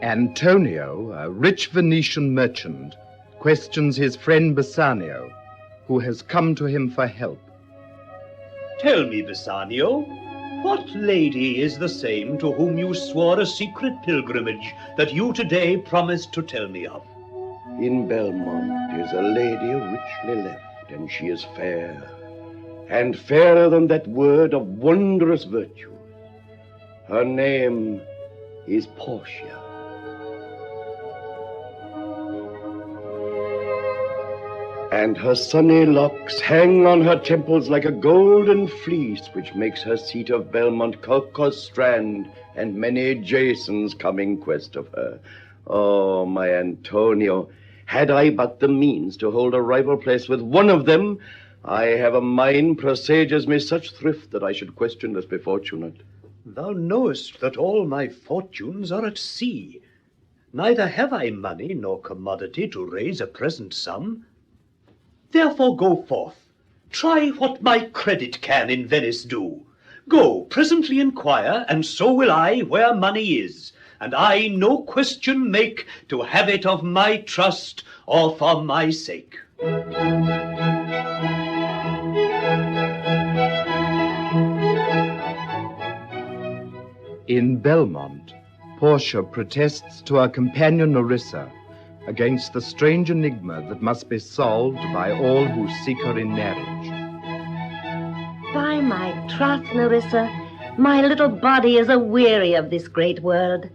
Antonio, a rich Venetian merchant, questions his friend Bassano, who has come to him for help. Tell me, Bassano, what lady is the same to whom you swore a secret pilgrimage that you today promised to tell me of? In Belmont is a lady richly left, and she is fair, and fairer than that word of wondrous virtue. Her name is Portia. And her sunny locks hang on her temples like a golden fleece, which makes her seat of Belmont Colchos strand, and many Jasons come in quest of her. Oh, my Antonio, had I but the means to hold a rival place with one of them, I have a mind presages me such thrift that I should question this be fortunate. Thou knowest that all my fortunes are at sea. Neither have I money nor commodity to raise a present sum. Therefore go forth, try what my credit can in Venice do. Go, presently inquire, and so will I where money is, and I no question make to have it of my trust or for my sake. In Belmont, Portia protests to her companion Nerissa against the strange enigma that must be solved by all who seek her in marriage. By my troth, Nerissa, my little body is a-weary of this great world.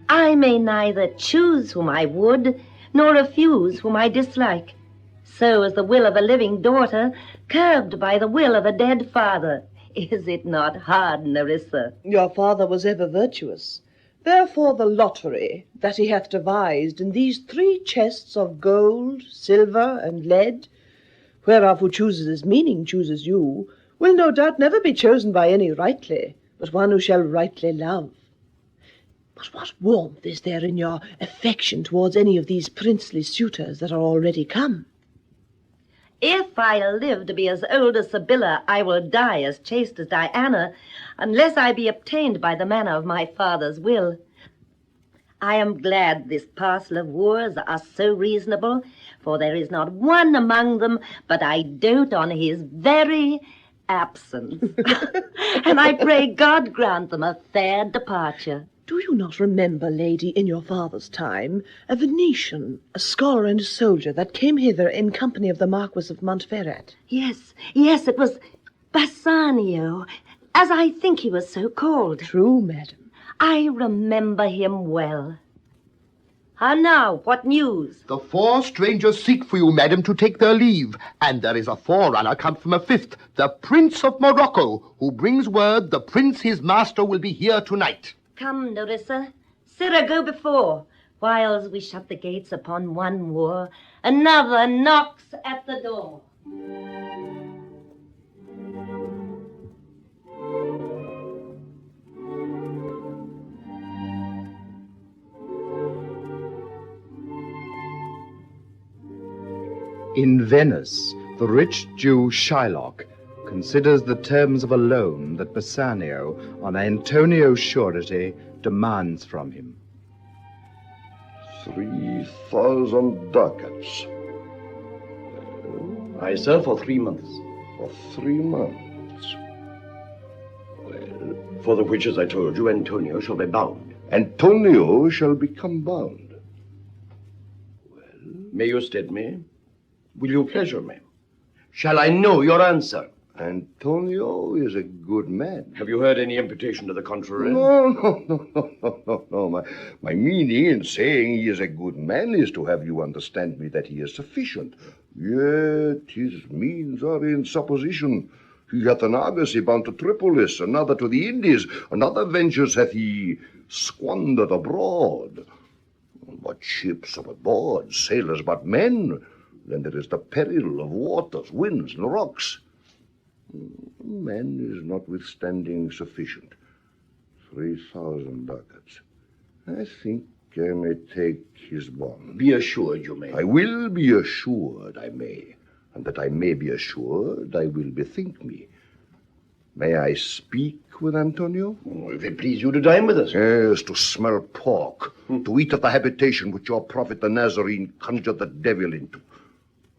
I may neither choose whom I would, nor refuse whom I dislike. So is the will of a living daughter, curbed by the will of a dead father. Is it not hard, Nerissa? Your father was ever virtuous. Therefore the lottery that he hath devised in these 3 chests of gold, silver, and lead, whereof who chooses his meaning chooses you, will no doubt never be chosen by any rightly, but one who shall rightly love. But what warmth is there in your affection towards any of these princely suitors that are already come? If I live to be as old as Sibylla, I will die as chaste as Diana, unless I be obtained by the manner of my father's will. I am glad this parcel of wooers are so reasonable, for there is not one among them but I dote on his very absence. And I pray God grant them a fair departure. Do you not remember, lady, in your father's time, a Venetian, a scholar and a soldier, that came hither in company of the Marquis of Montferrat? Yes, it was Bassano, as I think he was so called. True, madam. I remember him well. How now, what news? The 4 strangers seek for you, madam, to take their leave, and there is a forerunner come from a 5th, the Prince of Morocco, who brings word the prince his master will be here tonight. Come, Nerissa, Circa, go before. Whiles we shut the gates upon one wooer, another knocks at the door. In Venice, the rich Jew Shylock considers the terms of a loan that Bassano, on Antonio's surety, demands from him. 3,000 ducats. I sell for 3 months. For 3 months. Well, for the which, as I told you, Antonio shall be bound. Antonio shall become bound. Well, may you stead me? Will you pleasure me? Shall I know your answer? Antonio is a good man. Have you heard any imputation to the contrary? No. My meaning in saying he is a good man is to have you understand me that he is sufficient. Yet his means are in supposition. He hath an argosy bound to Tripolis, another to the Indies, another ventures hath he squandered abroad. But ships are but boards, sailors but men. Then there is the peril of waters, winds, and rocks. Man is notwithstanding sufficient. 3,000 ducats. I think I may take his bond. Be assured you may. I will be assured I may. And that I may be assured, I will bethink me. May I speak with Antonio? If it please you to dine with us. Yes, to smell pork, to eat at the habitation which your prophet the Nazarene conjured the devil into.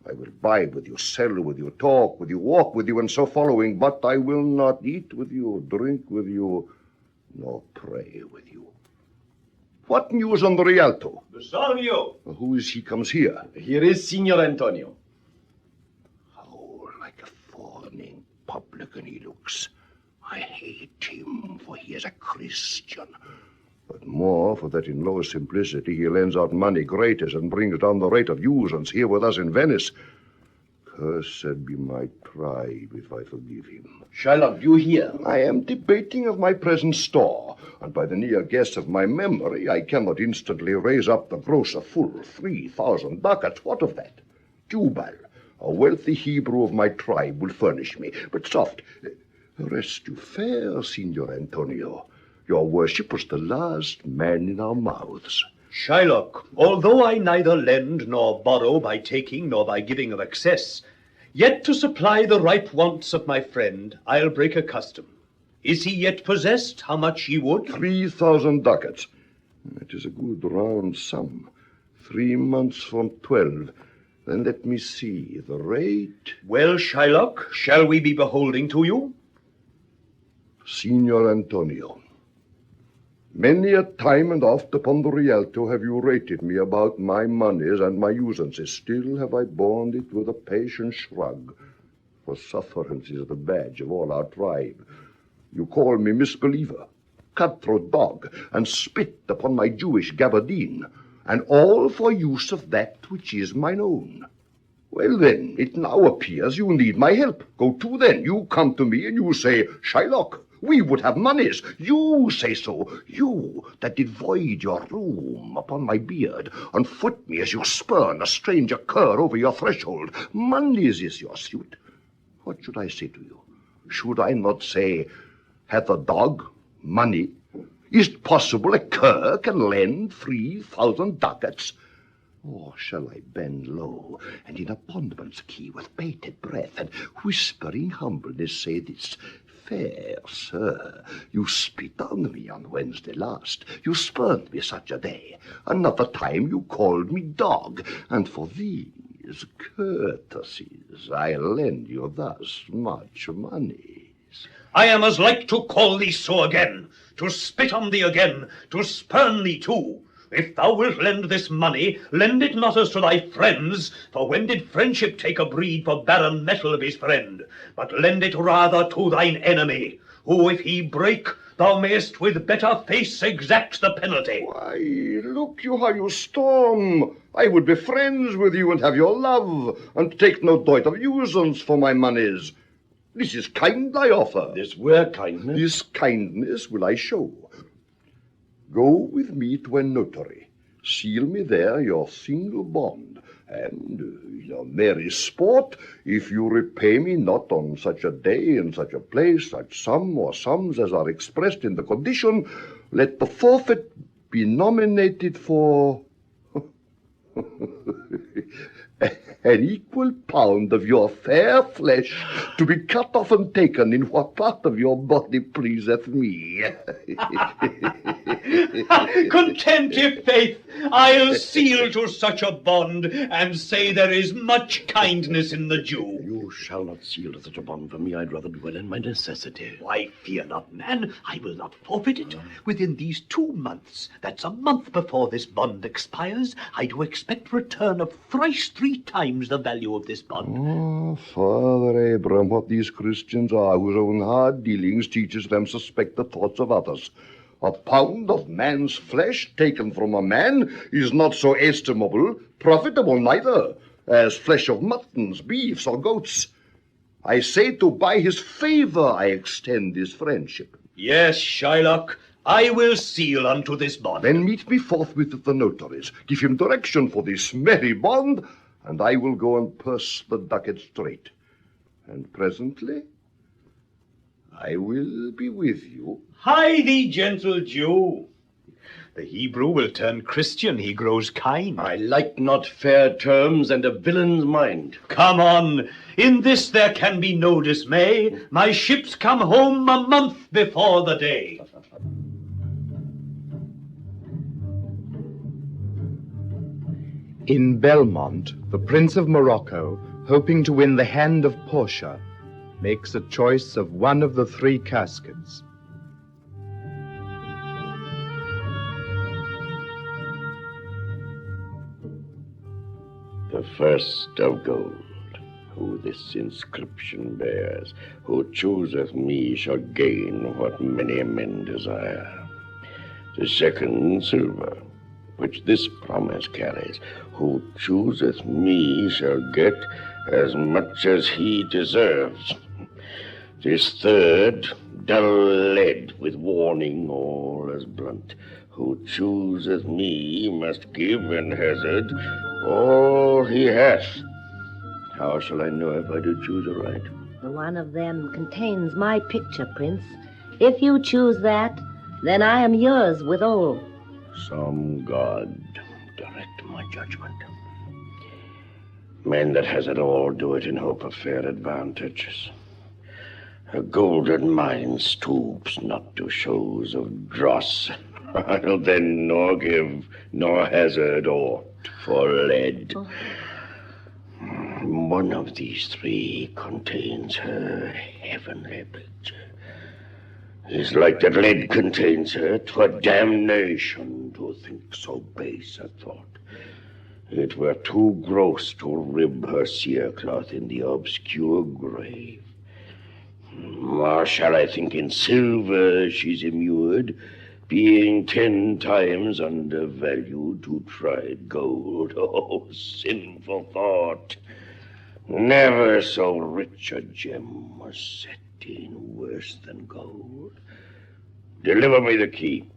I will buy with you, sell with you, talk with you, walk with you, and so following, but I will not eat with you, drink with you, nor pray with you. What news on the Rialto? Solanio. Who is he comes here? Here is Signor Antonio. Oh, like a fawning publican he looks. I hate him, for he is a Christian. But more for that in low simplicity he lends out money gratis and brings down the rate of usance here with us in Venice. Cursed be my tribe if I forgive him. Shylock, you hear? I am debating of my present store, and by the near guess of my memory, I cannot instantly raise up the gross a full 3,000 ducats. What of that? Jubal, a wealthy Hebrew of my tribe, will furnish me. But soft, rest you fair, Signor Antonio. Your worship was the last man in our mouths. Shylock, although I neither lend nor borrow by taking nor by giving of excess, yet to supply the ripe wants of my friend, I'll break a custom. Is he yet possessed? How much ye would? 3,000 ducats. It is a good round sum. 3 months from 12. Then let me see. The rate... Well, Shylock, shall we be beholding to you? Signor Antonio, many a time and oft upon the Rialto have you rated me about my monies and my usances. Still have I borne it with a patient shrug, for sufferance is the badge of all our tribe. You call me misbeliever, cutthroat dog, and spit upon my Jewish gabardine, and all for use of that which is mine own. Well, then, it now appears you need my help. Go to, then. You come to me and you say, Shylock, we would have monies. You say so. You that did void your room upon my beard, and foot me as you spurn a stranger cur over your threshold. Monies is your suit. What should I say to you? Should I not say, hath a dog money? Is it possible a cur can lend 3,000 ducats? Or shall I bend low, and in a bondman's key, with bated breath and whispering humbleness, say this? Fair sir, you spit on me on Wednesday last. You spurned me such a day. Another time you called me dog, and for these courtesies I lend you thus much money. I am as like to call thee so again, to spit on thee again, to spurn thee too. If thou wilt lend this money, lend it not as to thy friends, for when did friendship take a breed for barren metal of his friend? But lend it rather to thine enemy, who if he break, thou mayest with better face exact the penalty. Why, look you how you storm. I would be friends with you and have your love, and take no doit of usance for my monies. This is kind I offer. This were kindness. This kindness will I show. Go with me to a notary. Seal me there your single bond. And, in a merry sport, if you repay me not on such a day, in such a place, such sum or sums as are expressed in the condition, let the forfeit be nominated for an equal pound of your fair flesh, to be cut off and taken in what part of your body pleaseth me. Content, if faith, I'll seal to such a bond, and say there is much kindness in the Jew. You shall not seal to such a bond for me. I'd rather dwell in my necessity. Why, fear not, man, I will not forfeit it. Within these 2 months, that's a month before this bond expires, I do expect return of thrice 3 times the value of this bond. Oh, Father Abraham, what these Christians are, whose own hard dealings teaches them suspect the thoughts of others. A pound of man's flesh taken from a man is not so estimable, profitable neither, as flesh of muttons, beefs, or goats. I say to by his favor I extend this friendship. Yes, Shylock, I will seal unto this bond. Then meet me forthwith at the notary's. Give him direction for this merry bond, and I will go and purse the ducat straight. And presently I will be with you. Hie thee, gentle Jew. The Hebrew will turn Christian, he grows kind. I like not fair terms and a villain's mind. Come on, in this there can be no dismay. My ships come home a month before the day. In Belmont, the Prince of Morocco, hoping to win the hand of Portia, makes a choice of one of the 3 caskets. The first of gold, who this inscription bears, who chooseth me shall gain what many men desire. The second, silver, which this promise carries, who chooseth me shall get as much as he deserves. This third, dull lead, with warning all as blunt, who chooseth me must give and hazard all he hath. How shall I know if I do choose aright? One of them contains my picture, Prince. If you choose that, then I am yours withal. Some god direct my judgment. Men that has it all do it in hope of fair advantages. A golden mind stoops not to shows of dross. I'll then nor give nor hazard aught for lead. Oh. One of these 3 contains her heavenly picture. It's like that lead contains her. 'Twere damnation to think so base a thought. It were too gross to rib her cerecloth in the obscure grave. Or shall I think in silver she's immured, being 10 times undervalued to tried gold? Oh, sinful thought! Never so rich a gem was set in worse than gold. Deliver me the key.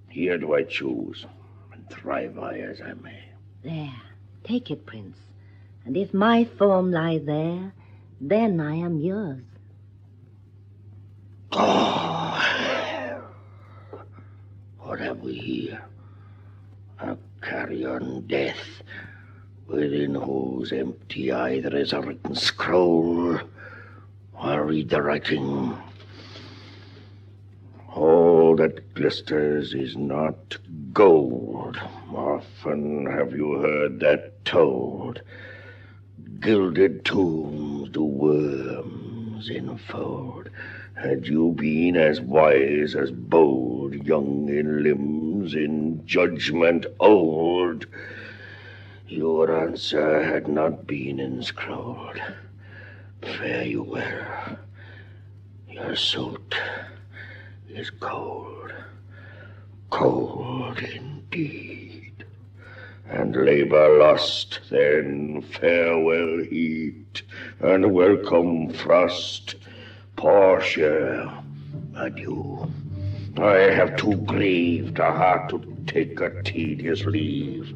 Here do I choose, and thrive I as I may. There, take it, Prince. And if my form lie there, then I am yours. Oh, what have we here? A carrion death, within whose empty eye there is a written scroll. I read the writing. All that glisters is not gold. Often have you heard that told. Gilded tombs do worms enfold. Had you been as wise as bold, young in limbs, in judgment old, your answer had not been inscrolled. Fare you well. Your suit is cold, cold indeed. And labor lost, then farewell heat, and welcome frost. Portia, adieu. I have too grieved a heart to take a tedious leave.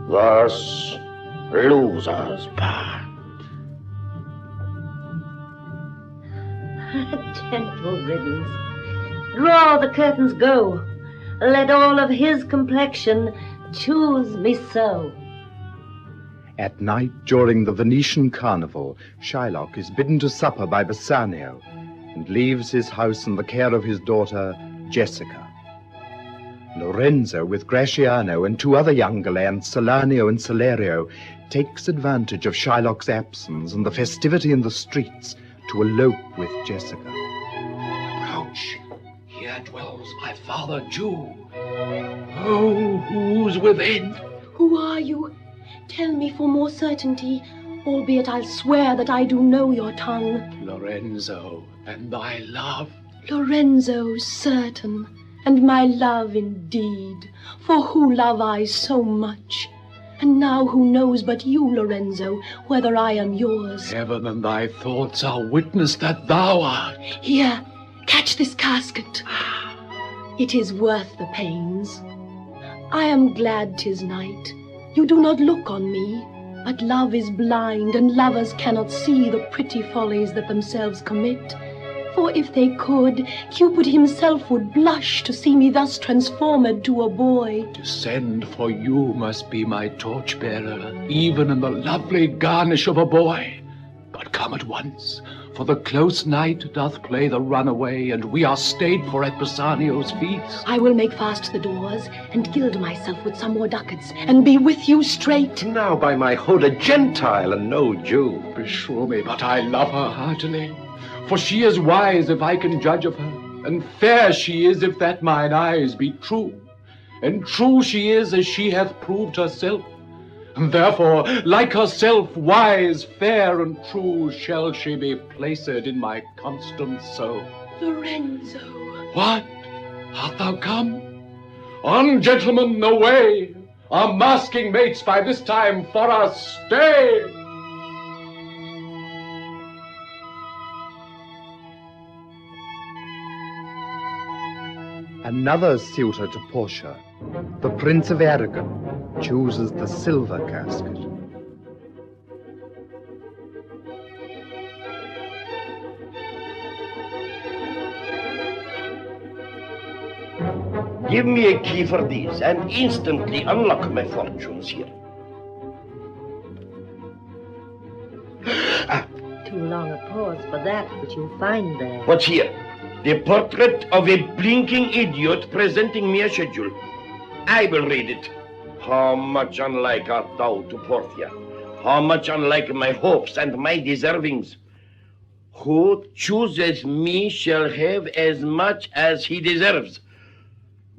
Thus losers part. Gentle riddance. Draw the curtains, go. Let all of his complexion choose me so. At night, during the Venetian carnival, Shylock is bidden to supper by Bassano and leaves his house in the care of his daughter, Jessica. Lorenzo, with Gratiano and 2 other young gallants, Solanio and Salerino, takes advantage of Shylock's absence and the festivity in the streets to elope with Jessica. Approach. Here dwells my father Jew. Oh, who's within? Who are you? Tell me for more certainty, albeit I'll swear that I do know your tongue. Lorenzo, and thy love. Lorenzo, certain, and my love indeed. For who love I so much? And now who knows but you, Lorenzo, whether I am yours? Heaven and thy thoughts are witness that thou art. Here, catch this casket. It is worth the pains. I am glad 'tis night. You do not look on me, but love is blind, and lovers cannot see the pretty follies that themselves commit. For if they could, Cupid himself would blush to see me thus transformed to a boy. Descend, for you must be my torchbearer, even in the lovely garnish of a boy. But come at once, for the close night doth play the runaway, and we are stayed for at Bassanio's feast. I will make fast the doors, and gild myself with some more ducats, and be with you straight. Now, by my hood, a Gentile and no Jew. Beshrew me, but I love her heartily. For she is wise, if I can judge of her, and fair she is, if that mine eyes be true. And true she is, as she hath proved herself. And therefore, like herself, wise, fair, and true, shall she be placed in my constant soul. Lorenzo. What? Art thou come? On, gentlemen, away! Our masking mates by this time for us stay! Another suitor to Portia, the Prince of Aragon, chooses the silver casket. Give me a key for these, and instantly unlock my fortunes here. Too long a pause for that which you find there. What's here? The portrait of a blinking idiot presenting me a schedule. I will read it. How much unlike art thou to Portia? How much unlike my hopes and my deservings? Who chooses me shall have as much as he deserves.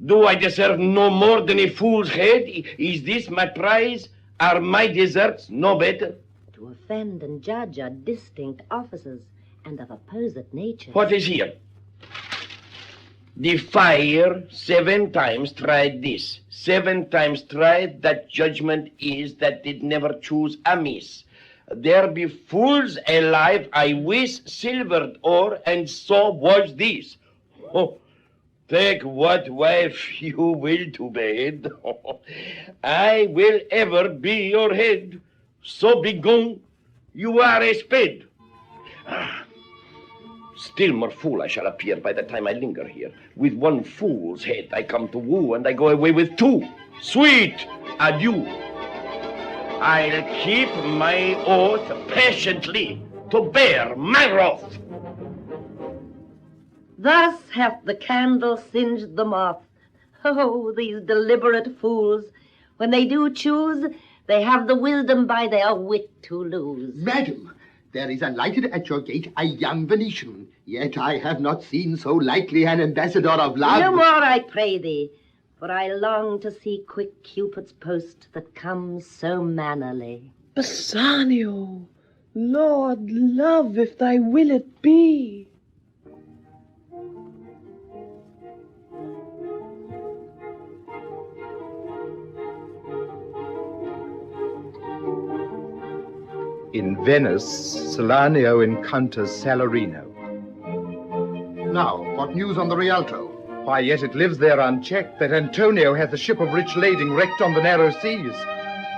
Do I deserve no more than a fool's head? Is this my prize? Are my deserts no better? To offend and judge are distinct offices, and of opposite nature. What is here? The fire 7 times tried this. 7 times tried that judgment is that did never choose amiss. There be fools alive I wish silvered o'er, and so was this. Oh, take what wife you will to bed. I will ever be your head. So begone, you are a spade. Still more fool I shall appear by the time I linger here. With one fool's head I come to woo, and I go away with 2. Sweet adieu. I'll keep my oath patiently to bear my wrath. Thus hath the candle singed the moth. Oh, these deliberate fools! When they do choose, they have the wisdom by their wit to lose. Madam, there is alighted at your gate a young Venetian, yet I have not seen so likely an ambassador of love. No more, I pray thee, for I long to see quick Cupid's post that comes so mannerly. Bassanio, Lord love, if thy will it be. In Venice, Solanio encounters Salerino. Now, what news on the Rialto? Why, yet it lives there unchecked that Antonio hath a ship of rich lading wrecked on the narrow seas.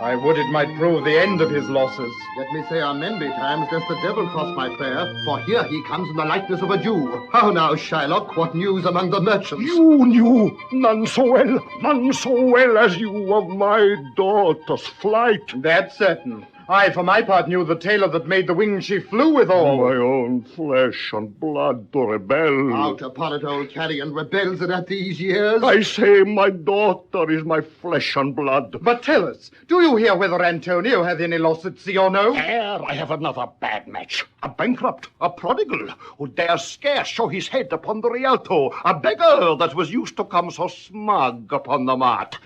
I would it might prove the end of his losses. Let me say amen betimes, lest the devil cross my prayer, for here he comes in the likeness of a Jew. How now, Shylock, what news among the merchants? You knew none so well as you of my daughter's flight. That's certain. I, for my part, knew the tailor that made the wings she flew withal. My own flesh and blood to rebel. Out upon it, old carrion, rebels it at these years? I say my daughter is my flesh and blood. But tell us, do you hear whether Antonio hath any loss at sea or no? Here I have another bad match. A bankrupt, a prodigal, who dares scarce show his head upon the Rialto. A beggar that was used to come so smug upon the mart.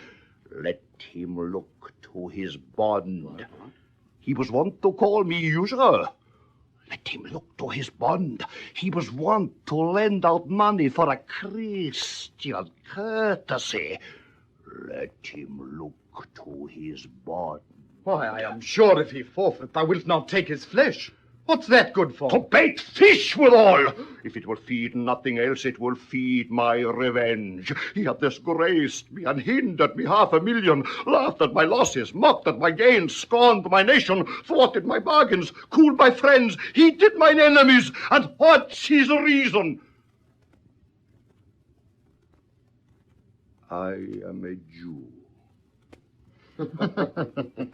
Let him look to his bond. He was wont to call me usurer. Let him look to his bond. He was wont to lend out money for a Christian courtesy. Let him look to his bond. Why, I am sure if he forfeit, thou wilt not take his flesh. What's that good for? To bait fish withal. If it will feed nothing else, it will feed my revenge. He hath disgraced me and hindered me 500,000, laughed at my losses, mocked at my gains, scorned my nation, thwarted my bargains, cooled my friends, heated mine enemies. And what's his reason? I am a Jew.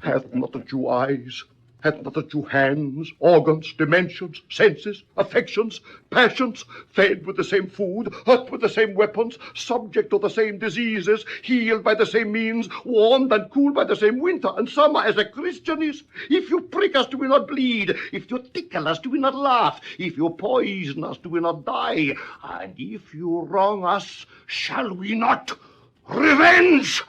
Hath not a Jew eyes? Hath not a Jew hands, organs, dimensions, senses, affections, passions, fed with the same food, hurt with the same weapons, subject to the same diseases, healed by the same means, warmed and cooled by the same winter and summer as a Christian is? If you prick us, do we not bleed? If you tickle us, do we not laugh? If you poison us, do we not die? And if you wrong us, shall we not revenge?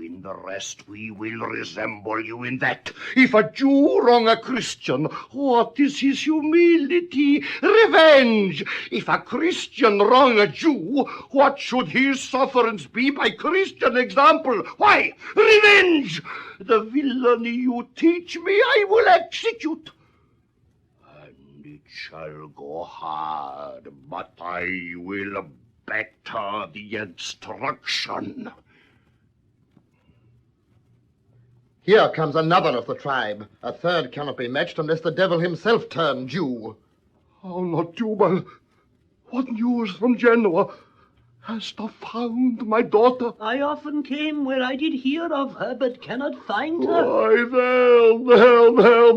In the rest, we will resemble you in that. If a Jew wrong a Christian, what is his humility? Revenge. If a Christian wrong a Jew, what should his sufferance be by Christian example? Why, revenge. The villainy you teach me, I will execute. And it shall go hard, but I will better the instruction. Here comes another of the tribe. A third cannot be matched unless the devil himself turn Jew. Oh, not Jubal. What news from Genoa? Hast thou found my daughter? I often came where I did hear of her, but cannot find her. Why,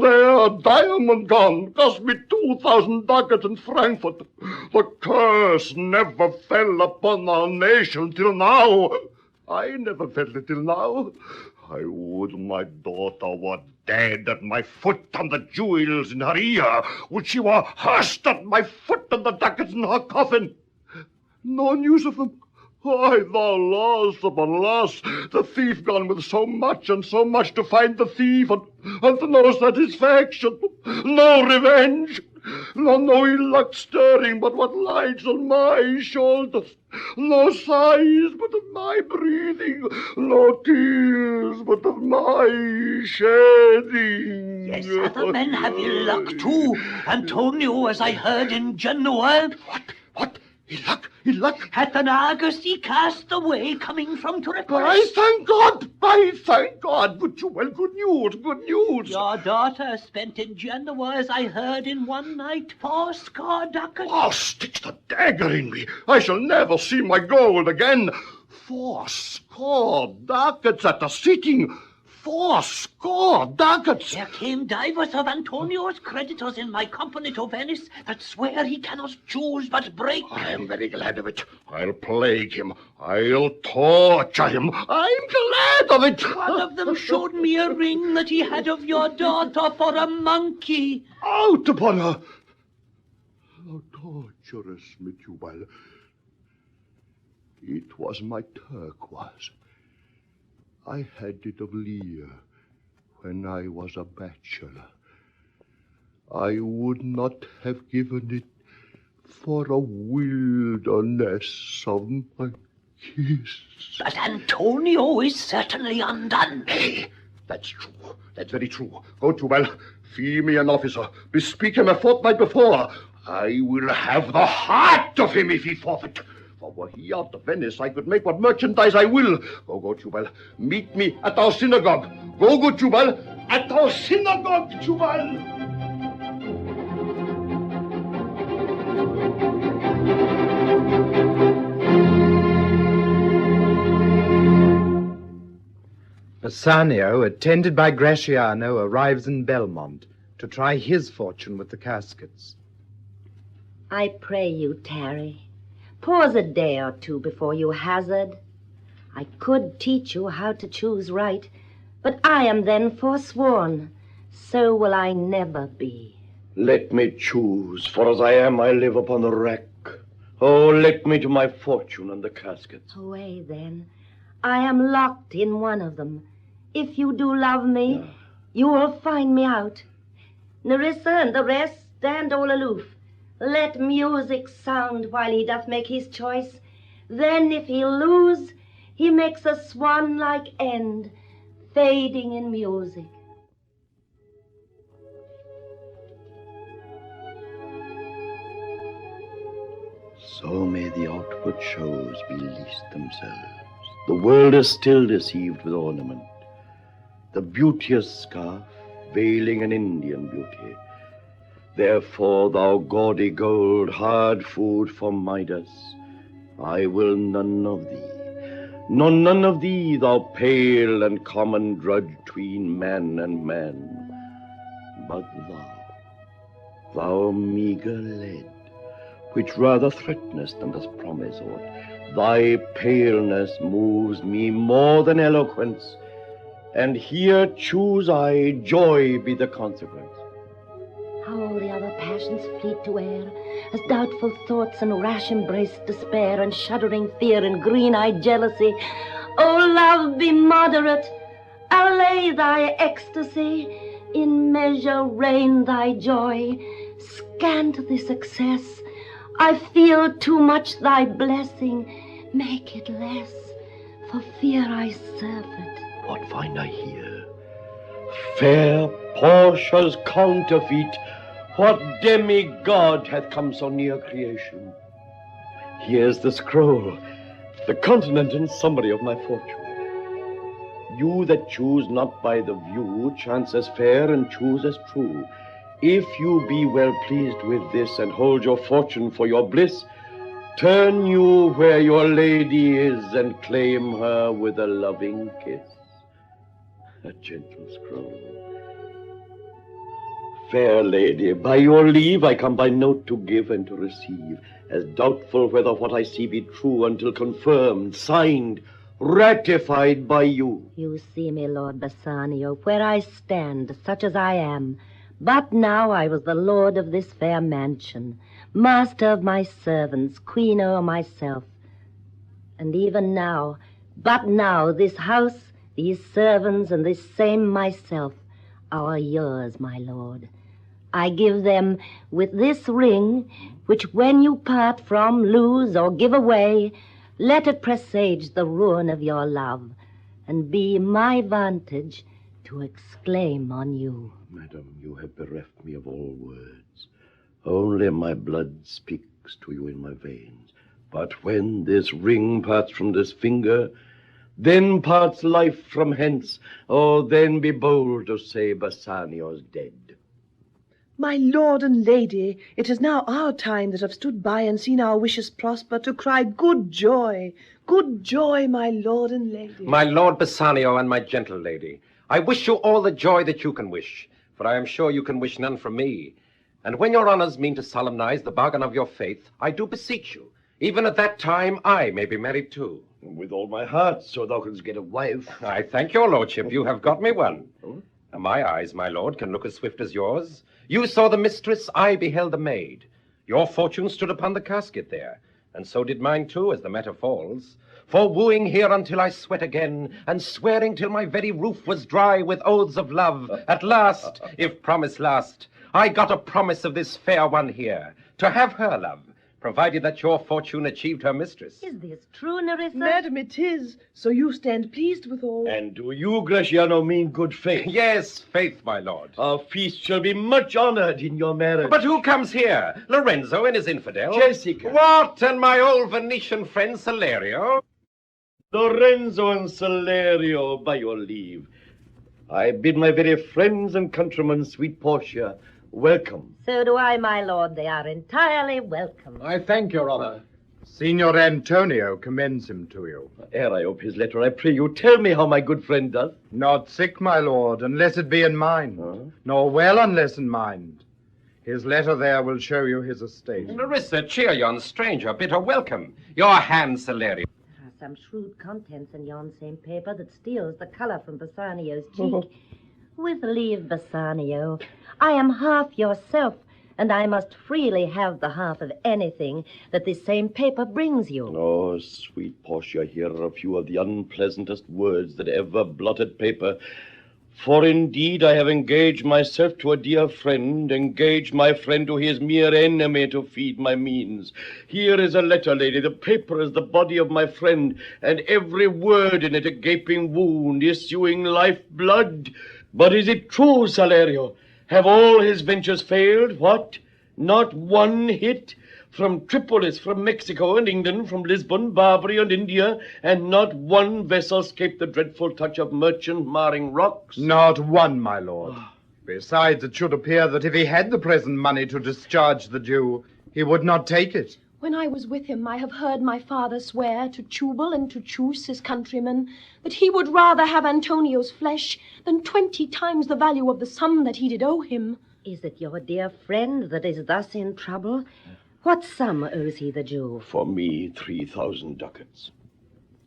there, diamond gone, cost me 2,000 ducats in Frankfurt. The curse never fell upon our nation till now. I never felt it till now. I would my daughter were dead at my foot and the jewels in her ear. Would she were hushed at my foot and the ducats in her coffin. No news of them. Why, thou loss upon loss. The thief gone with so much and so much to find the thief, and no satisfaction, no revenge. No ill luck stirring but what lies on my shoulders. No sighs but of my breathing. No tears but of my shedding. Yes, other men have ill luck too. Antonio, as I heard in Genoa. What? Ill luck? Hath an argosy cast away coming from Tripolis. I thank God. Good news. Your daughter spent in Genoa, as I heard in one night, 4 ducats. Oh, stick the dagger in me. I shall never see my gold again. 4 ducats at a sitting. 4 ducats. There came divers of Antonio's creditors in my company to Venice that swear he cannot choose but break. I am very glad of it. I'll plague him. I'll torture him. I'm glad of it. One of them showed me a ring that he had of your daughter for a monkey. Out upon her. Thou torturous Micheal. It was my turquoise. I had it of Lear when I was a bachelor. I would not have given it for a wilderness of my kiss. But Antonio is certainly undone. Hey, that's true. That's very true. Go, Jubal. Fee me an officer. Bespeak him a fortnight before. I will have the heart of him if he forfeit. For were he out of Venice, I could make what merchandise I will. Go, Jubal. Meet me at our synagogue. Go, Jubal. At our synagogue, Jubal. Bassanio, attended by Gratiano, arrives in Belmont to try his fortune with the caskets. I pray you, tarry. Pause a day or two before you hazard. I could teach you how to choose right, but I am then forsworn. So will I never be. Let me choose, for as I am, I live upon the rack. Oh, let me to my fortune and the caskets. Away, then. I am locked in one of them. If you do love me, you will find me out. Nerissa and the rest stand all aloof. Let music sound while he doth make his choice. Then, if he lose, he makes a swan-like end, fading in music. So may the outward shows be least themselves. The world is still deceived with ornament. The beauteous scarf veiling an Indian beauty. Therefore, thou gaudy gold, hard food for Midas, I will none of thee. None of thee, thou pale and common drudge tween man and man. But thou meager lead, which rather threatenest than does promise aught, thy paleness moves me more than eloquence, and here choose I joy be the consequence. How all the other passions fleet to air, as doubtful thoughts and rash embrace despair, and shuddering fear and green-eyed jealousy. O love, be moderate, allay thy ecstasy, in measure reign thy joy, scant this excess. I feel too much thy blessing, make it less, for fear I surfeit. What find I here? Fair Portia's counterfeit. What demigod hath come so near creation? Here's the scroll, the continent and summary of my fortune. You that choose not by the view, chance as fair and choose as true. If you be well pleased with this, and hold your fortune for your bliss, turn you where your lady is, and claim her with a loving kiss. A gentle scroll. Fair lady, by your leave I come by note to give and to receive, as doubtful whether what I see be true, until confirmed, signed, ratified by you. You see me, Lord Bassano, where I stand, such as I am. But now I was the lord of this fair mansion, master of my servants, queen o'er myself. And even now, but now, this house, these servants, and this same myself are yours, my lord. I give them with this ring, which when you part from, lose, or give away, let it presage the ruin of your love, and be my vantage to exclaim on you. Madam, you have bereft me of all words. Only my blood speaks to you in my veins. But when this ring parts from this finger, then parts life from hence. Oh, then be bold to say Bassanio's dead. My lord and lady, it is now our time that have stood by and seen our wishes prosper, to cry good joy, my lord and lady. My lord Bassanio and my gentle lady, I wish you all the joy that you can wish, for I am sure you can wish none from me. And when your honors mean to solemnize the bargain of your faith, I do beseech you, even at that time I may be married too. With all my heart, so thou canst get a wife. I thank your lordship, you have got me one. My eyes, my lord, can look as swift as yours. You saw the mistress, I beheld the maid. Your fortune stood upon the casket there, and so did mine too, as the matter falls. For wooing here until I sweat again, and swearing till my very roof was dry with oaths of love, at last, if promise last, I got a promise of this fair one here, to have her love, provided that your fortune achieved her mistress. Is this true, Nerissa? Madam, it is, so you stand pleased withal. And do you, Gratiano, mean good faith? Yes, faith, my lord. Our feast shall be much honored in your marriage. But who comes here? Lorenzo and his infidel? Jessica. What, and my old Venetian friend Salerino? Lorenzo and Salerino, by your leave. I bid my very friends and countrymen, sweet Portia, welcome. So do I, my lord. They are entirely welcome. I thank your honor. Signor Antonio commends him to you. Ere I ope his letter, I pray you, tell me how my good friend doth. Not sick, my lord, unless it be in mind, nor well unless in mind. His letter there will show you his estate. Nerissa, cheer yon stranger, bid her welcome. Your hand, Salerino. There are some shrewd contents in yon same paper that steals the color from Bassanio's cheek. With leave, Bassanio, I am half yourself, and I must freely have the half of anything that this same paper brings you. Oh, sweet Portia, here are a few of the unpleasantest words that ever blotted paper. For indeed I have engaged myself to a dear friend, engaged my friend to his mere enemy to feed my means. Here is a letter, lady, the paper is the body of my friend, and every word in it a gaping wound, issuing life-blood. But is it true, Salerino? Have all his ventures failed? What? Not one hit? From Tripolis, from Mexico and England, from Lisbon, Barbary and India, and not one vessel escaped the dreadful touch of merchant marring rocks. Not one, my lord. Besides, it should appear that if he had the present money to discharge the Jew, he would not take it. When I was with him, I have heard my father swear to Tubal and to Chus, his countrymen, that he would rather have Antonio's flesh than 20 times the value of the sum that he did owe him. Is it your dear friend that is thus in trouble? What sum owes he the Jew? For me, 3,000 ducats.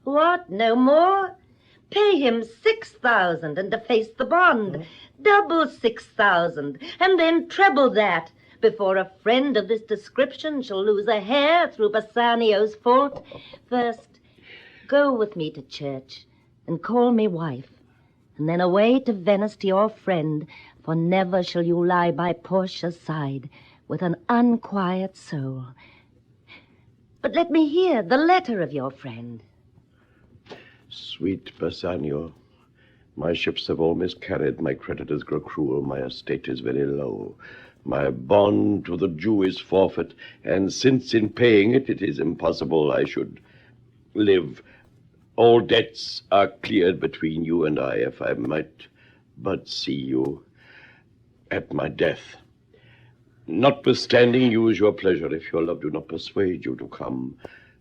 What, no more? Pay him 6,000 and deface the bond. Double 6,000, and then treble that, before a friend of this description shall lose a hair through Bassanio's fault. First, go with me to church, and call me wife, and then away to Venice to your friend, for never shall you lie by Portia's side with an unquiet soul. But let me hear the letter of your friend. Sweet Bassanio, my ships have all miscarried, my creditors grow cruel, my estate is very low. My bond to the Jew is forfeit, and since in paying it, it is impossible I should live, all debts are cleared between you and I, if I might but see you at my death. Notwithstanding, use your pleasure. If your love do not persuade you to come,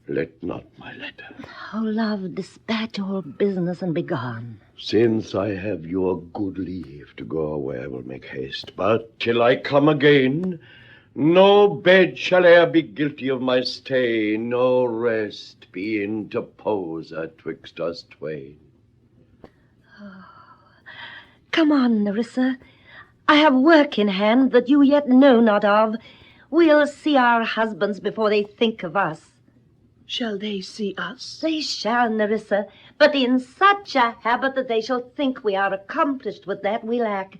let not my letter. Oh, love, dispatch all business and be gone. Since I have your good leave to go away, I will make haste. But till I come again, no bed shall e'er be guilty of my stay, no rest be interposer twixt us twain. Oh. Come on, Nerissa. I have work in hand that you yet know not of. We'll see our husbands before they think of us. Shall they see us? They shall, Nerissa, but in such a habit that they shall think we are accomplished with that we lack.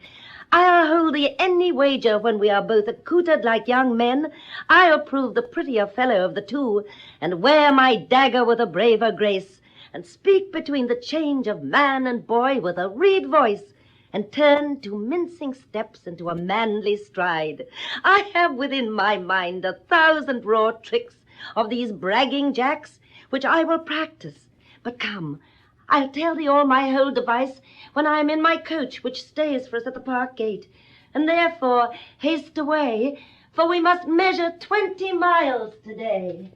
I'll hold thee any wager when we are both accoutred like young men. I'll prove the prettier fellow of the two, and wear my dagger with a braver grace, and speak between the change of man and boy with a reed voice, and turn to mincing steps into a manly stride. I have within my mind 1,000 raw tricks of these bragging jacks, which I will practice. But come, I'll tell thee all my whole device when I am in my coach, which stays for us at the park gate. And therefore haste away, for we must measure 20 miles today.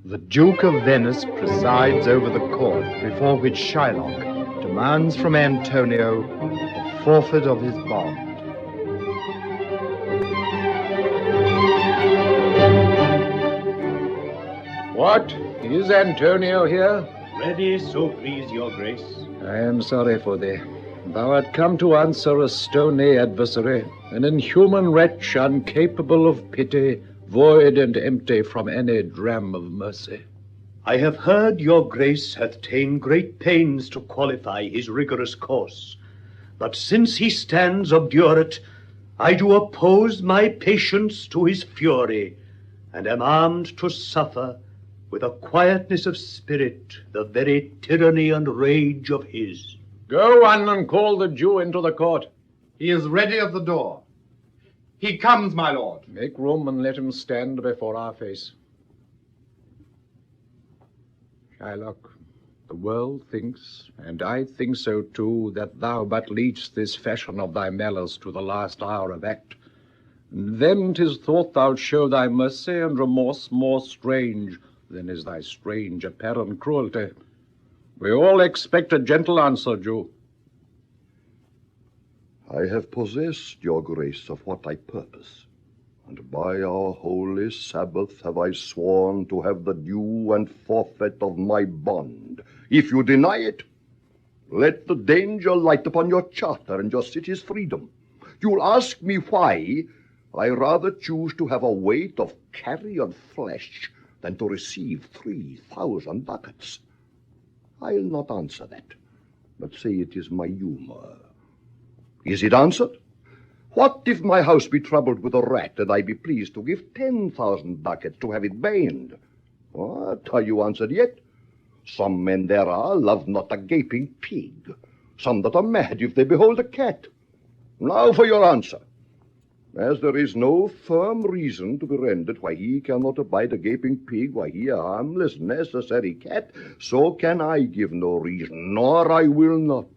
The Duke of Venice presides over the court before which Shylock demands from Antonio the forfeit of his bond. What? Is Antonio here? Ready, so please your grace. I am sorry for thee. Thou art come to answer a stony adversary, an inhuman wretch, incapable of pity, void and empty from any dram of mercy. I have heard your grace hath ta'en great pains to qualify his rigorous course. But since he stands obdurate, I do oppose my patience to his fury, and am armed to suffer with a quietness of spirit the very tyranny and rage of his. Go on and call the Jew into the court. He is ready at the door. He comes, my lord. Make room and let him stand before our face. Shylock, the world thinks, and I think so too, that thou but lead'st this fashion of thy malice to the last hour of act. And then 'tis thought thou'lt show thy mercy and remorse more strange than is thy strange apparent cruelty. We all expect a gentle answer, Jew. I have possessed your grace of what I purpose, and by our holy Sabbath have I sworn to have the due and forfeit of my bond. If you deny it, let the danger light upon your charter and your city's freedom. You'll ask me why I rather choose to have a weight of carrion flesh than to receive 3,000 ducats. I'll not answer that, but say it is my humor. Is it answered? What if my house be troubled with a rat, and I be pleased to give 10,000 ducats to have it baned? What, are you answered yet? Some men there are love not a gaping pig, some that are mad if they behold a cat. Now for your answer. As there is no firm reason to be rendered why he cannot abide a gaping pig, why he a harmless, necessary cat, so can I give no reason, nor I will not.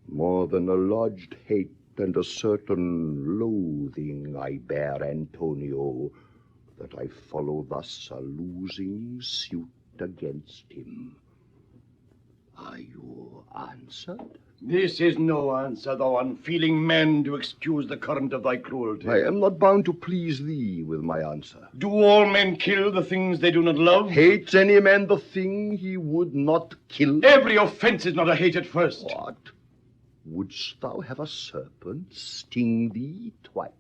More than a lodged hate and a certain loathing I bear Antonio, that I follow thus a losing suit against him. Are you answered? This is no answer, thou unfeeling man, to excuse the current of thy cruelty. I am not bound to please thee with my answer. Do all men kill the things they do not love? Hates any man the thing he would not kill? Every offense is not a hate at first. What? Wouldst thou have a serpent sting thee twice?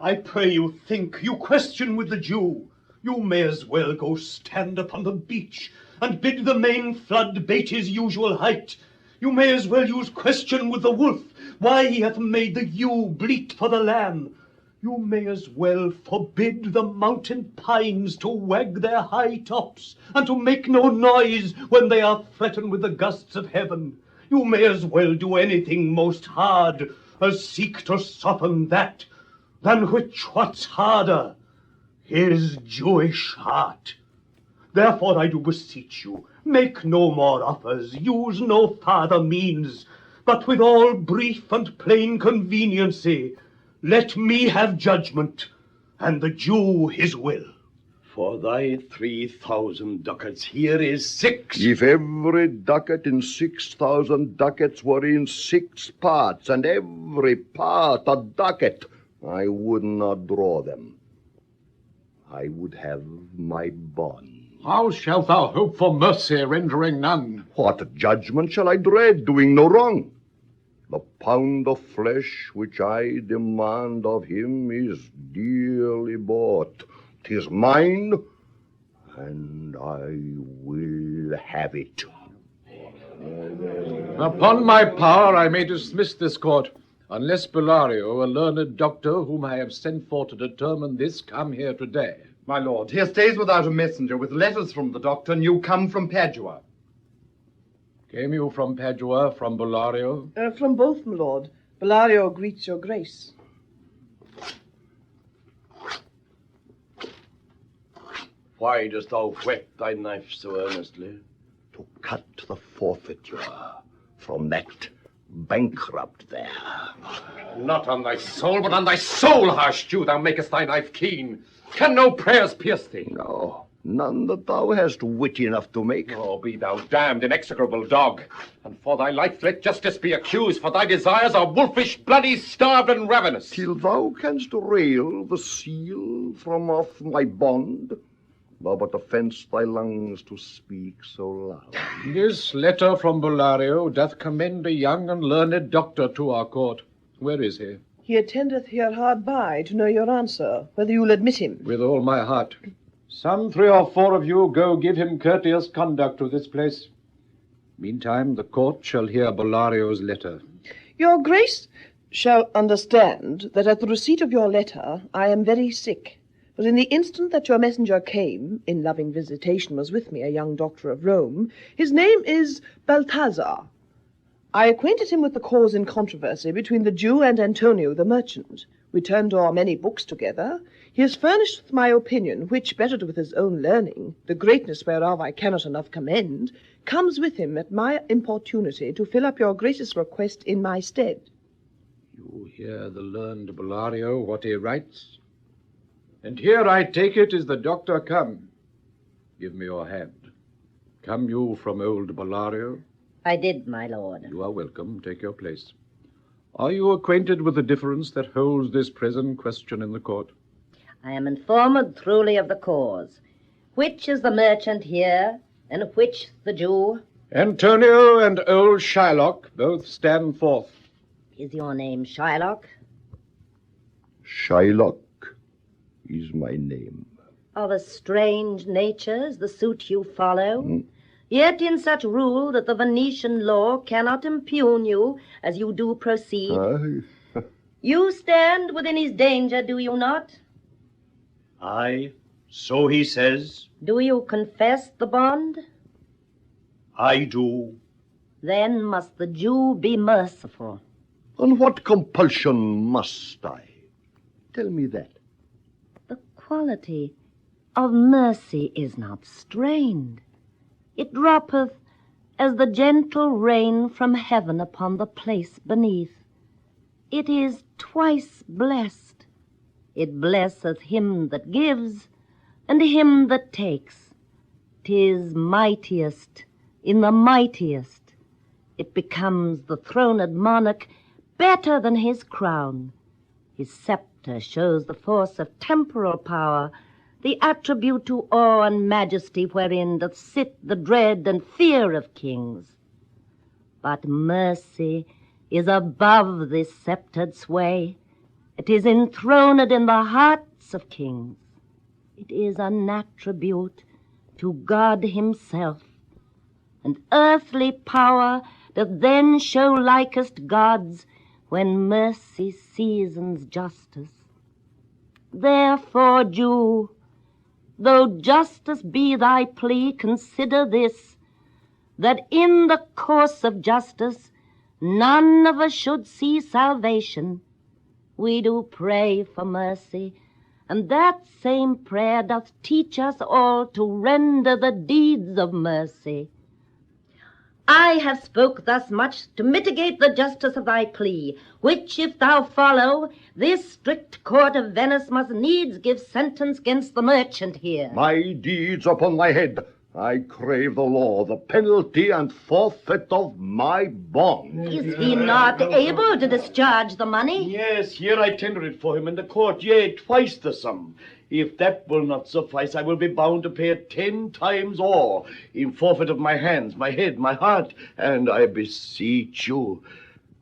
I pray you think, you question with the Jew. You may as well go stand upon the beach and bid the main flood bait his usual height. You may as well use question with the wolf, why he hath made the ewe bleat for the lamb. You may as well forbid the mountain pines to wag their high tops, and to make no noise when they are threatened with the gusts of heaven. You may as well do anything most hard, as seek to soften that, than which what's harder, his Jewish heart. Therefore I do beseech you, make no more offers, use no farther means, but with all brief and plain conveniency, let me have judgment, and the Jew his will. For thy 3,000 ducats, here is 6. If every ducat in 6,000 ducats were in 6 parts, and every part a ducat, I would not draw them. I would have my bond. How shalt thou hope for mercy, rendering none? What judgment shall I dread, doing no wrong? The pound of flesh which I demand of him is dearly bought. 'Tis mine, and I will have it. Upon my power I may dismiss this court, unless Bellario, a learned doctor whom I have sent for to determine this, come here today. My lord, here stays without a messenger with letters from the doctor, and you come from Padua. Came you from Padua, from Bellario? From both, my lord. Bellario greets your grace. Why dost thou whet thy knife so earnestly? To cut the forfeiture from that bankrupt there. Not on thy soul, but on thy soul, harsh Jew, thou makest thy knife keen. Can no prayers pierce thee? No, none that thou hast wit enough to make. Oh, be thou damned, inexorable dog. And for thy life let justice be accused, for thy desires are wolfish, bloody, starved, and ravenous. Till thou canst rail the seal from off my bond, thou but offense thy lungs to speak so loud. This letter from Bellario doth commend a young and learned doctor to our court. Where is he? He attendeth here hard by to know your answer, whether you'll admit him. With all my heart. Some 3 or 4 of you go give him courteous conduct to this place. Meantime, the court shall hear Bellario's letter. Your grace shall understand that at the receipt of your letter I am very sick. But in the instant that your messenger came, in loving visitation was with me a young doctor of Rome. His name is Balthazar. I acquainted him with the cause in controversy between the Jew and Antonio the merchant. We turned o'er many books together. He is furnished with my opinion, which, bettered with his own learning, the greatness whereof I cannot enough commend, comes with him at my importunity to fill up your gracious request in my stead. You hear the learned Bellario, what he writes? And here, I take it, is the doctor come. Give me your hand. Come you from old Bellario? I did, my lord. You are welcome. Take your place. Are you acquainted with the difference that holds this present question in the court? I am informed truly of the cause. Which is the merchant here, and which the Jew? Antonio and old Shylock both stand forth. Is your name Shylock? Shylock is my name. Of a strange natures the suit you follow, yet in such rule that the Venetian law cannot impugn you as you do proceed. You stand within his danger, do you not? Aye, so he says. Do you confess the bond? I do. Then must the Jew be merciful. On what compulsion must I? Tell me that. The quality of mercy is not strained. It droppeth as the gentle rain from heaven upon the place beneath. It is twice blessed. It blesseth him that gives, and him that takes. 'Tis mightiest in the mightiest. It becomes the throned monarch better than his crown. His scepter shows the force of temporal power, the attribute to awe and majesty wherein doth sit the dread and fear of kings. But mercy is above this sceptred sway. It is enthroned in the hearts of kings. It is an attribute to God himself, and earthly power doth then show likest God's when mercy seasons justice. Therefore, Jew, though justice be thy plea, consider this, that in the course of justice none of us should see salvation. We do pray for mercy, and that same prayer doth teach us all to render the deeds of mercy. I have spoke thus much to mitigate the justice of thy plea, which if thou follow, this strict court of Venice must needs give sentence against the merchant here. My deeds upon my head. I crave the law, the penalty and forfeit of my bond. Is he not able to discharge the money? Yes, here I tender it for him in the court, yea, twice the sum. If that will not suffice, I will be bound to pay it 10 times all, in forfeit of my hands, my head, my heart, and I beseech you,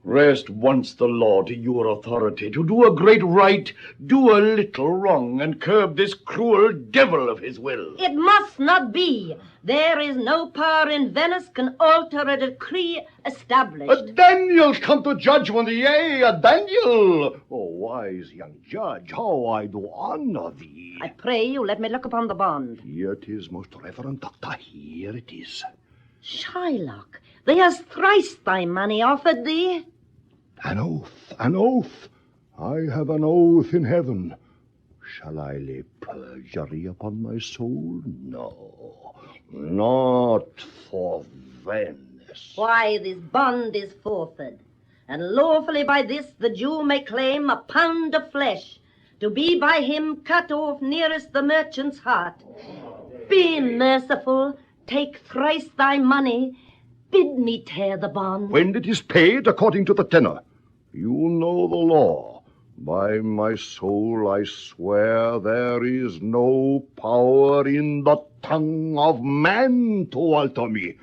rest once the law to your authority, to do a great right, do a little wrong, and curb this cruel devil of his will. It must not be. There is no power in Venice can alter a decree established. A Daniel come to judgment, yea, a Daniel. Oh, wise young judge, how I do honor thee. I pray you, let me look upon the bond. Here it is, most reverend doctor, here it is. Shylock, there's thrice thy money offered thee. An oath, an oath. I have an oath in heaven. Shall I lay perjury upon my soul? No, not for Venice. Why, this bond is forfeit, and lawfully by this the Jew may claim a pound of flesh, to be by him cut off nearest the merchant's heart. Be merciful, take thrice thy money, bid me tear the bond. When it is paid according to the tenor, you know the law. By my soul I swear there is no power in the tongue of man to alter me.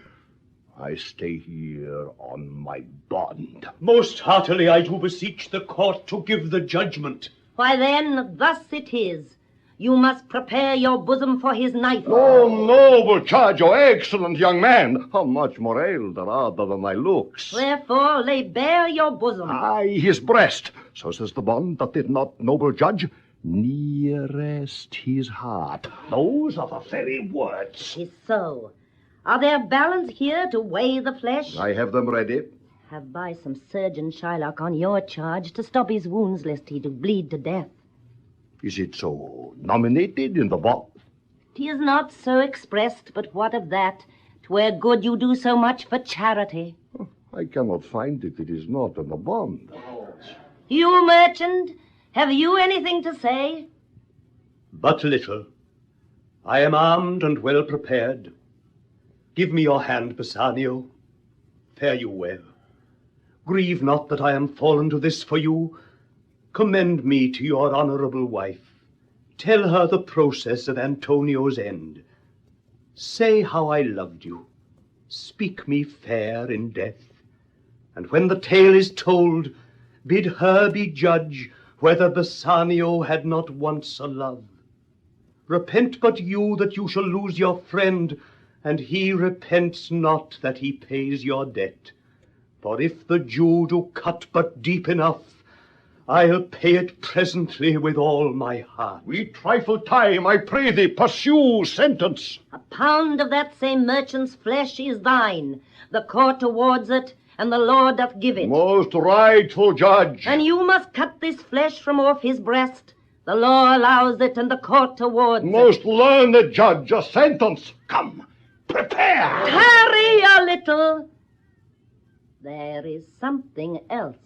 I stay here on my bond. Most heartily I do beseech the court to give the judgment. Why then, thus it is. You must prepare your bosom for his knife. Oh, noble judge, oh excellent young man, how much more elder rather than thy looks. Wherefore lay bare your bosom. Aye, his breast, so says the bond, that did not, noble judge, nearest his heart. Those are the very words. Tis so. Are there balance here to weigh the flesh? I have them ready. Have by some surgeon Shylock on your charge to stop his wounds lest he do bleed to death. Is it so nominated in the bond? 'Tis not so expressed, but what of that? 'Twere good you do so much for charity. I cannot find it. It is not in the bond. You, merchant, have you anything to say? But little. I am armed and well prepared. Give me your hand, Bassano. Fare you well. Grieve not that I am fallen to this for you. Commend me to your honorable wife. Tell her the process of Antonio's end. Say how I loved you. Speak me fair in death. And when the tale is told, bid her be judge whether Bassano had not once a love. Repent but you that you shall lose your friend, and he repents not that he pays your debt. For if the Jew do cut but deep enough, I'll pay it presently with all my heart. We trifle time, I pray thee, pursue sentence. A pound of that same merchant's flesh is thine. The court awards it, and the law doth give it. Most rightful judge. And you must cut this flesh from off his breast. The law allows it, and the court awards Most it. learned judge, a sentence. Come, prepare. Tarry a little. There is something else.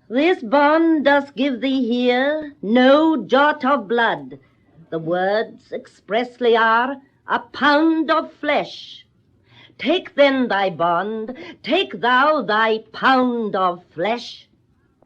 This bond doth give thee here no jot of blood. The words expressly are a pound of flesh. Take then thy bond, take thou thy pound of flesh.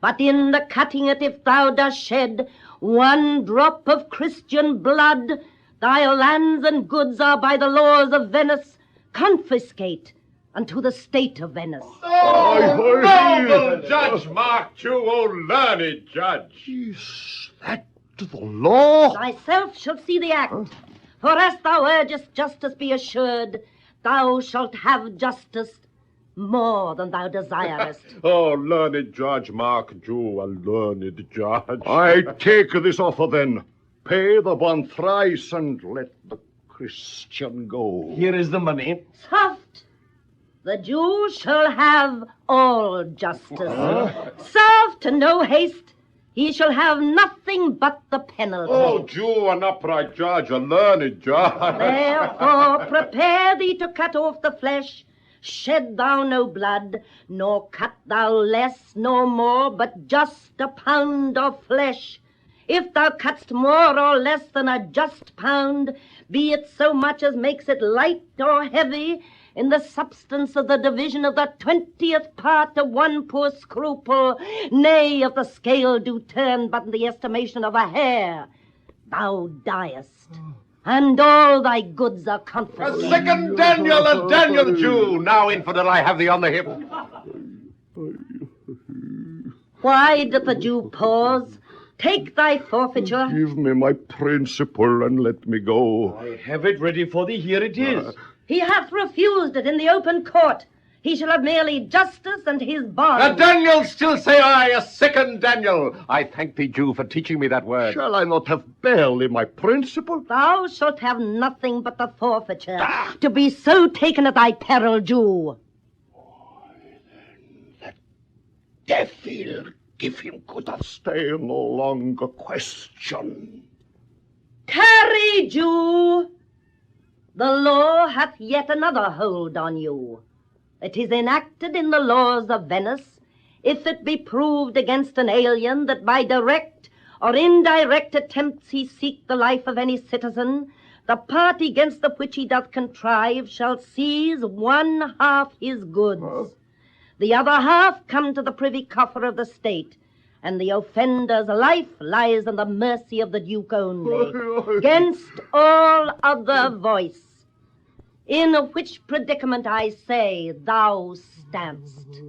But in the cutting it, if thou dost shed one drop of Christian blood, thy lands and goods are by the laws of Venice confiscate unto the state of Venice. Noble Judge Mark Jew, O learned judge. Is that the law? Thyself shalt see the act. For as thou urgest justice, be assured, thou shalt have justice more than thou desirest. Oh, learned Judge Mark Jew, a learned judge. I take this offer then. Pay the bond thrice and let the Christian go. Here is the money. Soft. The Jew shall have all justice. Soft and no haste. He shall have nothing but the penalty. Oh, Jew, an upright judge, a learned judge. Therefore, prepare thee to cut off the flesh. Shed thou no blood, nor cut thou less, nor more, but just a pound of flesh. If thou cutt'st more or less than a just pound, be it so much as makes it light or heavy, in the substance of the division of the 20th part of one poor scruple, nay, if the scale do turn but in the estimation of a hair, thou diest, and all thy goods are confiscated. A second Daniel, a Daniel Jew. Now, infidel, I have thee on the hip. Why doth the Jew pause? Take thy forfeiture. Give me my principal and let me go. I have it ready for thee. Here it is. He hath refused it in the open court. He shall have merely justice and his bond. A Daniel, still say I, a second Daniel. I thank thee, Jew, for teaching me that word. Shall I not have barely my principal? Thou shalt have nothing but the forfeiture, to be so taken at thy peril, Jew. Devil, give him good stay no longer question. Tarry, Jew. The law hath yet another hold on you. It is enacted in the laws of Venice, if it be proved against an alien that by direct or indirect attempts he seek the life of any citizen, the party against the which he doth contrive shall seize 1/2 his goods. The other half come to the privy coffer of the state, and the offender's life lies in the mercy of the Duke only, against all other voice. In which predicament, I say, thou standst.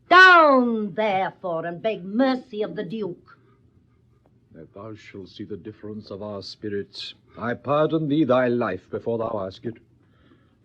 Down, therefore, and beg mercy of the Duke. That thou shalt see the difference of our spirits, I pardon thee thy life before thou ask it.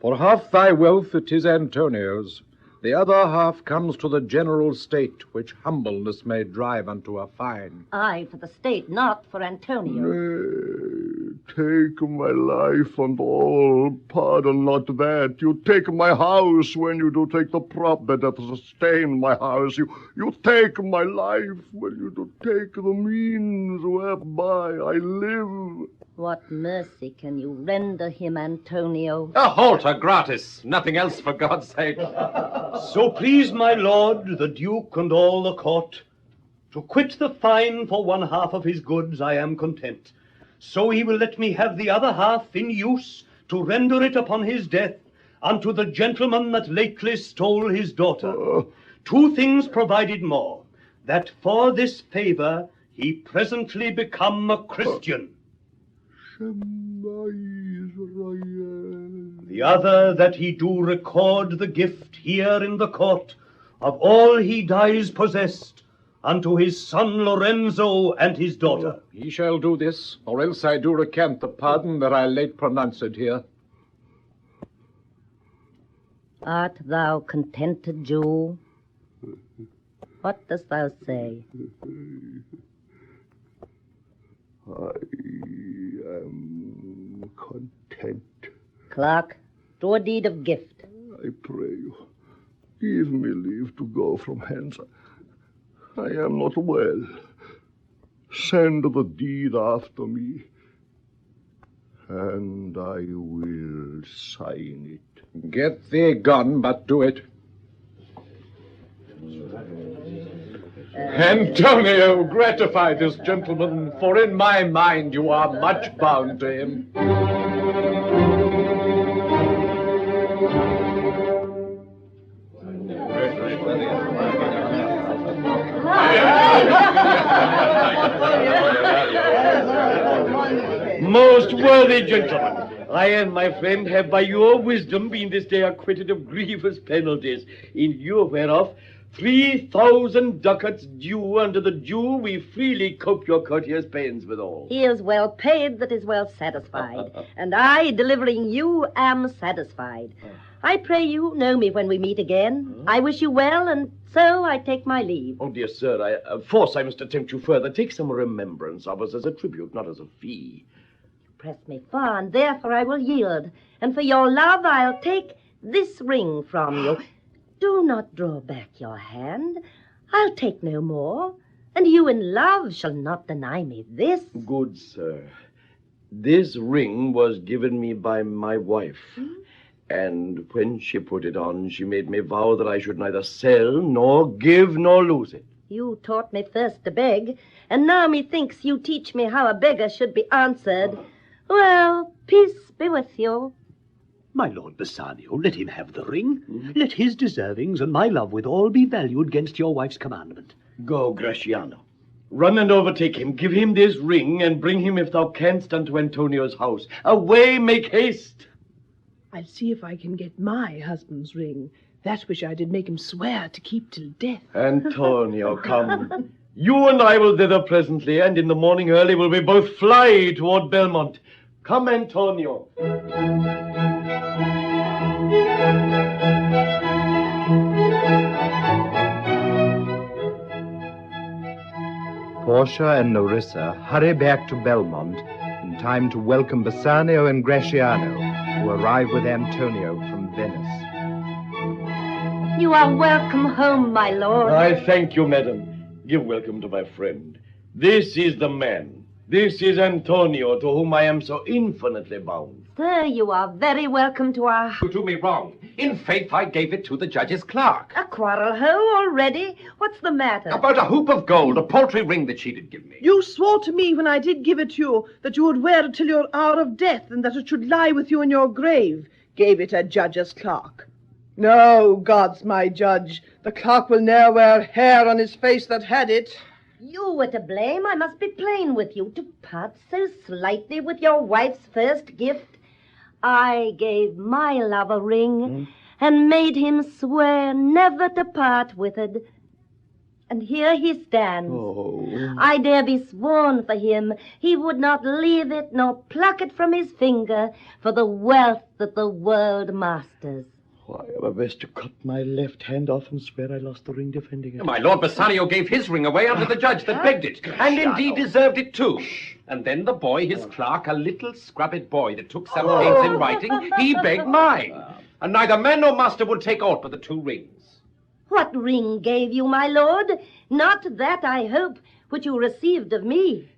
For half thy wealth it is Antonio's, the other half comes to the general state, which humbleness may drive unto a fine. Aye, for the state, not for Antonio. Nay, take my life and all, pardon not that. You take my house when you do take the prop that doth sustain my house. You take my life when you do take the means whereby I live. What mercy can you render him, Antonio? A halter gratis, nothing else for God's sake. So please my lord, the Duke and all the court, to quit the fine for 1/2 of his goods I am content. So he will let me have the other half in use to render it upon his death unto the gentleman that lately stole his daughter. 2 things provided more, that for this favor he presently become a Christian. The other, that he do record the gift here in the court of all he dies possessed unto his son Lorenzo and his daughter. He shall do this, or else I do recant the pardon that I late pronounced here. Art thou contented, Jew? What dost thou say? I am content. Clerk, do a deed of gift. I pray you, give me leave to go from hence. I am not well. Send the deed after me, and I will sign it. Get thee gone, but do it. Antonio, gratify this gentleman, for in my mind you are much bound to him. Most worthy gentlemen, I and my friend have by your wisdom been this day acquitted of grievous penalties, in lieu whereof 3,000 ducats due under the due we freely cope your courtiers' pains withal. He is well paid that is well satisfied, and I, delivering you, am satisfied. I pray you know me when we meet again. I wish you well, and so I take my leave. Oh, dear sir, force I must attempt you further. Take some remembrance of us as a tribute, not as a fee. You press me far, and therefore I will yield. And for your love, I'll take this ring from you. Do not draw back your hand. I'll take no more. And you in love shall not deny me this. Good sir, this ring was given me by my wife. And when she put it on, she made me vow that I should neither sell, nor give, nor lose it. You taught me first to beg, and now methinks you teach me how a beggar should be answered. Well, peace be with you. My lord Bassano, let him have the ring. Let his deservings and my love withal be valued against your wife's commandment. Go, Graciano. Run and overtake him. Give him this ring, and bring him, if thou canst, unto Antonio's house. Away, make haste. I'll see if I can get my husband's ring, that which I did make him swear to keep till death. Antonio, come. You and I will thither presently, and in the morning early will we both fly toward Belmont. Come, Antonio. Portia and Nerissa hurry back to Belmont in time to welcome Bassano and Graciano, who arrive with Antonio from Venice. You are welcome home, my lord. I thank you, madam. Give welcome to my friend. This is the man. This is Antonio, to whom I am so infinitely bound. Sir, you are very welcome to our... You do me wrong. In faith, I gave it to the judge's clerk. A quarrel, ho, already? What's the matter? About a hoop of gold, a paltry ring that she did give me. You swore to me when I did give it to you that you would wear it till your hour of death, and that it should lie with you in your grave. Gave it a judge's clerk. No, God's my judge. The clerk will ne'er wear hair on his face that had it. You were to blame. I must be plain with you. To part so slightly with your wife's first gift. I gave my love a ring and made him swear never to part with it. And here he stands. Oh. I dare be sworn for him. He would not leave it nor pluck it from his finger for the wealth that the world masters. Why, I were best to cut my left hand off and swear I lost the ring defending it. My Lord Bassano gave his ring away unto the judge that begged it, and indeed deserved it too. And then the boy, his clerk, a little scrubbed boy that took some pains in writing, he begged mine. And neither man nor master would take aught but the two rings. What ring gave you, my lord? Not that, I hope, which you received of me.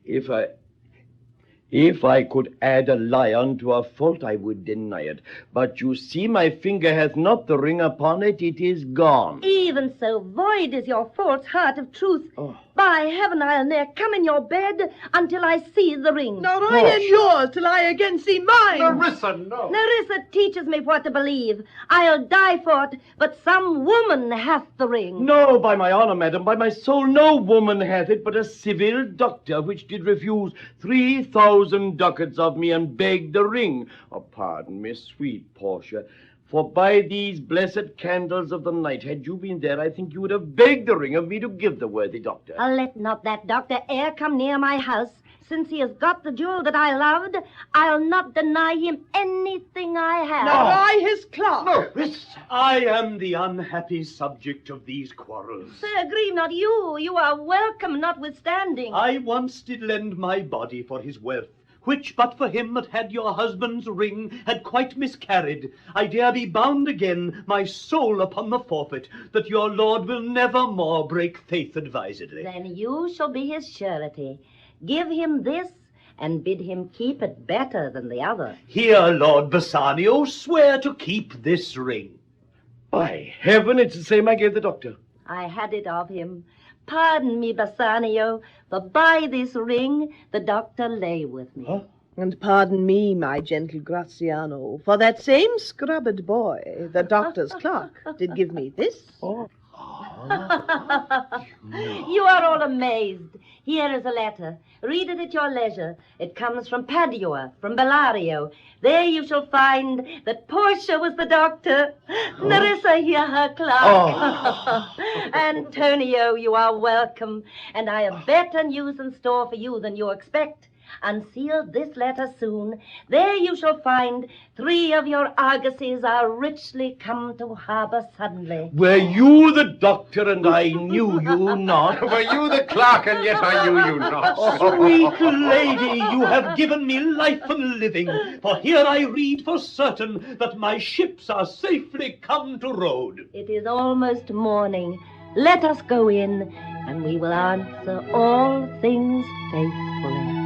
If I could add a lie unto a fault, I would deny it. But you see, my finger hath not the ring upon it. It is gone. Even so void is your false heart of truth. By heaven, I'll ne'er come in your bed until I see the ring. Nor I in yours till I again see mine. Nerissa, no. Nerissa teaches me what to believe. I'll die for it, but some woman hath the ring. No, by my honor, madam, by my soul, no woman hath it, but a civil doctor, which did refuse 3,000 ducats of me and begged the ring. Oh, pardon me, sweet Portia, for by these blessed candles of the night, had you been there, I think you would have begged the ring of me to give the worthy doctor. Let not that doctor e'er come near my house, since he has got the jewel that I loved, I'll not deny him anything I have. Now, I, his clerk. No, I am the unhappy subject of these quarrels. Sir, grieve not you. You are welcome notwithstanding. I once did lend my body for his wealth, which but for him that had your husband's ring had quite miscarried. I dare be bound again, my soul upon the forfeit, that your lord will never more break faith advisedly. Then you shall be his surety. Give him this, and bid him keep it better than the other. Here, Lord Bassano, swear to keep this ring. By heaven, it's the same I gave the doctor. I had it of him. Pardon me, Bassanio, for by this ring the doctor lay with me. Huh? And pardon me, my gentle Graziano, for that same scrubbed boy, the doctor's clerk, did give me this. Oh. You are all amazed. Here is a letter. Read it at your leisure. It comes from Padua, from Bellario. There you shall find that Portia was the doctor. Nerissa here her clerk. Antonio, you are welcome. And I have better news in store for you than you expect. Unseal this letter soon. There you shall find 3 of your argosies are richly come to harbour suddenly. Were you the doctor and I knew you not? Were you the clerk and yet I knew you not? Sweet lady, you have given me life and living, for here I read for certain that my ships are safely come to road. It is almost morning. Let us go in, and we will answer all things faithfully.